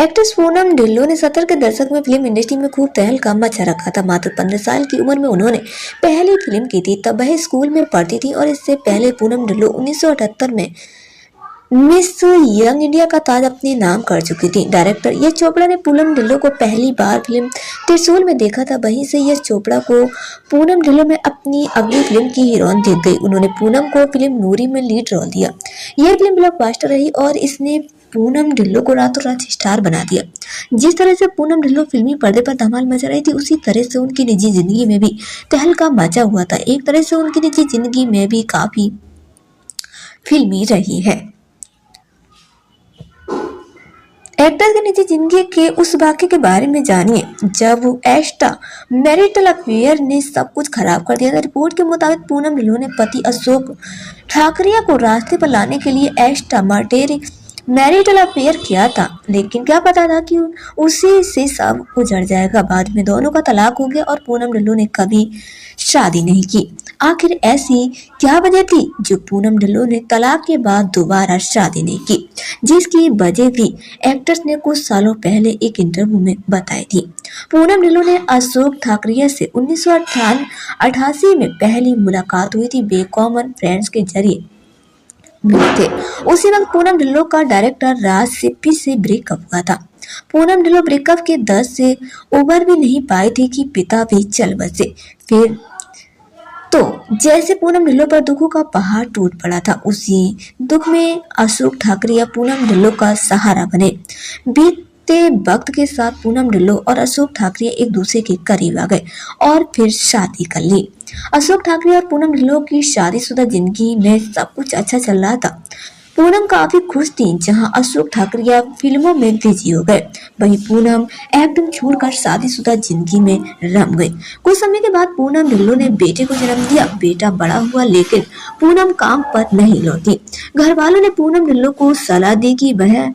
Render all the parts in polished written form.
Actress Poonam Dhillon ने 70 के दशक में फिल्म इंडस्ट्री में खूब तहलका मचा रखा था। मात्र 15 साल की उम्र में उन्होंने पहली फिल्म की थी। तब वह स्कूल में पढ़ती थी और इससे पहले पूनम ढिल्लों 1978 में मिस यंग इंडिया का ताज अपने नाम कर चुकी थी। डायरेक्टर यश चोपड़ा ने पूनम ढिल्लों को पहली बार फिल्म त्रिशूल में देखा था। वहीं से यश चोपड़ा को पूनम ढिल्लों में अपनी अगली फिल्म की हीरोइन दिख गई। उन्होंने पूनम को फिल्म नूरी में लीड रोल दिया। यह फिल्म ब्लॉकबस्टर रही और इसने पूनम ढिल्लों को रातों रात स्टार बना दिया। जिस तरह से पूनम ढिल्लों फिल्मी पर्दे पर धमाल मचा रही थी, उसी तरह से उनकी निजी जिंदगी में भी तहलका मचा हुआ था। एक तरह से उनकी निजी जिंदगी में भी काफी फिल्मी रही है। एक्टर की निजी जिंदगी के उस वाक्य के बारे में जानिए जब एक्स्ट्रा मैरिटल अफेयर ने सब कुछ खराब कर दिया था। रिपोर्ट के मुताबिक पूनम ढिल्लों ने पति अशोक ठाकरिया को रास्ते पर लाने के लिए एक्स्ट्रा मैरिटल अफेयर किया था, लेकिन क्या पता था कि उसी से सब उजड़ जाएगा। बाद में दोनों का तलाक हो गया और पूनम ढिल्लों ने कभी शादी नहीं की। आखिर ऐसी क्या वजह थी जो पूनम ढिल्लों ने तलाक के बाद दोबारा शादी नहीं की, जिसकी वजह भी एक्ट्रेस ने कुछ सालों पहले एक इंटरव्यू में बताई थी। पूनम ढिल्लों ने अशोक ठाकरिया से 1988 में पहली मुलाकात हुई थी। वे कॉमन फ्रेंड्स के जरिए मिले थे। उसी वक्त पूनम ढिल्लों का डायरेक्टर राज सिप्पी से ब्रेकअप हुआ था। पूनम ढिल्लों ब्रेकअप के दर्द से उबर भी नहीं पाए थे कि पिता भी चल बसे। फिर तो जैसे पूनम ढिल्लों पर दुखों का पहाड़ टूट पड़ा था, उसी दुख में अशोक ठाकरिया पूनम ढिल्लों का सहारा बने। बीते वक्त के साथ पूनम ढिल्लों और अशोक ठाकरिया एक दूसरे के करीब आ गए और फिर शादी कर ली। अशोक ठाकरे और पूनम ढिल्लों की शादीशुदा जिंदगी में सब कुछ अच्छा चल रहा था। पूनम काफी खुश थी, जहां अशोक ठाकरिया फिल्मों में बिजी हो गए। वहीं पूनम एक्टिंग छोड़कर शादीशुदा जिंदगी में रम गई। कुछ समय के बाद पूनम ढिल्लों ने बेटे को जन्म दिया। बेटा बड़ा हुआ, लेकिन पूनम काम पर नहीं लौटी। घर वालों ने पूनम ढिल्लों को सलाह दी कि वह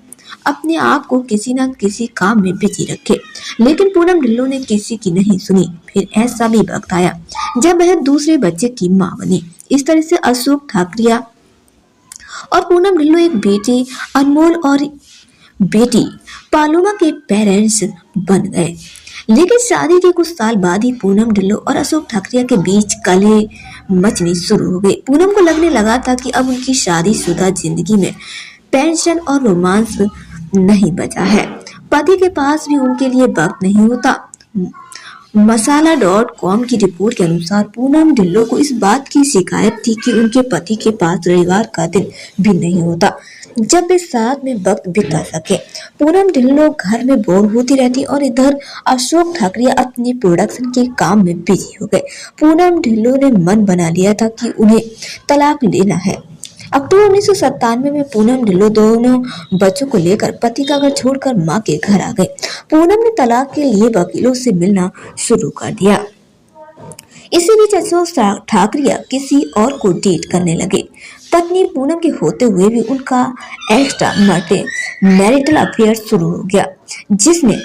अपने आप को किसी न किसी काम में बिजी रखे, लेकिन पूनम ढिल्लों ने किसी की नहीं सुनी। फिर ऐसा भी वक्त आया जब वह दूसरे बच्चे की मां बनी। इस तरह से अशोक ठाकरिया और पूनम ढिल्लों एक बेटे अनमोल और बेटी पालुमा के पेरेंट्स बन गए। लेकिन शादी के कुछ साल बाद ही पूनम ढिल्लों और अशोक ठाकरिया के बीच कलह मचनी शुरू हो गई। पूनम को लगने लगा था कि अब उनकी शादीशुदा जिंदगी में पेंशन और रोमांस नहीं बचा है। पति के पास भी उनके लिए वक्त नहीं होता। मसाला.com की रिपोर्ट के अनुसार पूनम ढिल्लों को इस बात की शिकायत थी कि उनके पति के पास रविवार का दिन भी नहीं होता जब वे साथ में वक्त बिता सके। पूनम ढिल्लों घर में बोर होती रहती और इधर अशोक ठाकरे अपने प्रोडक्शन के काम में बिजी हो गए। पूनम ढिल्लों ने मन बना लिया था कि उन्हें तलाक लेना है। अक्टूबर 1997 में पूनम ढिल्लों दोनों बच्चों को लेकर पति का घर छोड़कर मां के घर आ गए। पूनम ने तलाक के लिए वकीलों से मिलना शुरू कर दिया। इसी बीच अशोक ठाकरिया किसी और को डेट करने लगे। पत्नी पूनम के होते हुए भी उनका एक्स्ट्रा मैरिटल अफेयर शुरू हो गया, जिसने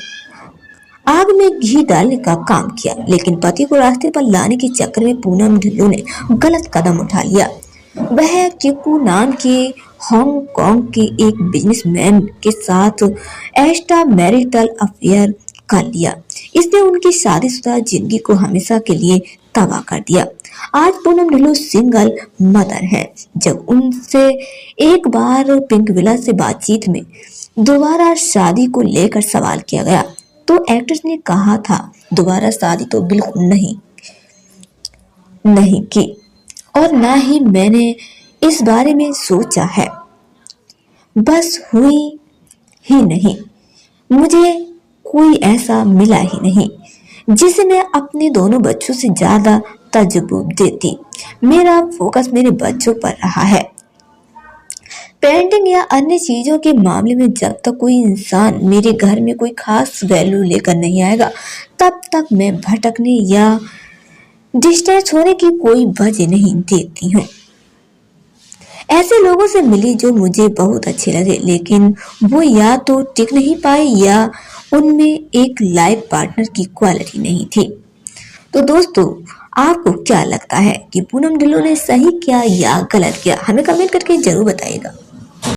आग में घी डालने का काम किया। लेकिन पति को रास्ते पर लाने के चक्कर में पूनम ढिल्लों ने गलत कदम उठा लिया। वह किकू नाम के हांगकांग के एक बिजनेसमैन के साथ एक्स्ट्रा मैरिटल अफेयर कर लिया। इसने उनकी शादीशुदा जिंदगी को हमेशा के लिए तबाह कर दिया। आज पूनम ढिल्लों सिंगल मदर है। जब उनसे एक बार पिंक विला से बातचीत में दोबारा शादी को लेकर सवाल किया गया तो एक्ट्रेस ने कहा था, दोबारा शादी तो बिल्कुल नहीं की और ना ही मैंने इस बारे में सोचा है। बस हुई ही नहीं, मुझे कोई ऐसा मिला ही नहीं जिसे मैं अपने दोनों बच्चों से ज्यादा तजुर्बा देती। मेरा फोकस मेरे बच्चों पर रहा है। पेरेंटिंग या अन्य चीजों के मामले में जब तक कोई इंसान मेरे घर में कोई खास वैल्यू लेकर नहीं आएगा, तब तक मैं भटकने या डिस्ट्रैक्ट होने की कोई वजह नहीं देती हूँ। ऐसे लोगों से मिली जो मुझे बहुत अच्छे लगे, लेकिन वो या तो टिक नहीं पाए या उनमें एक लाइफ पार्टनर की क्वालिटी नहीं थी। तो दोस्तों, आपको क्या लगता है कि पूनम ढिल्लों ने सही किया या गलत किया? हमें कमेंट करके जरूर बताइएगा।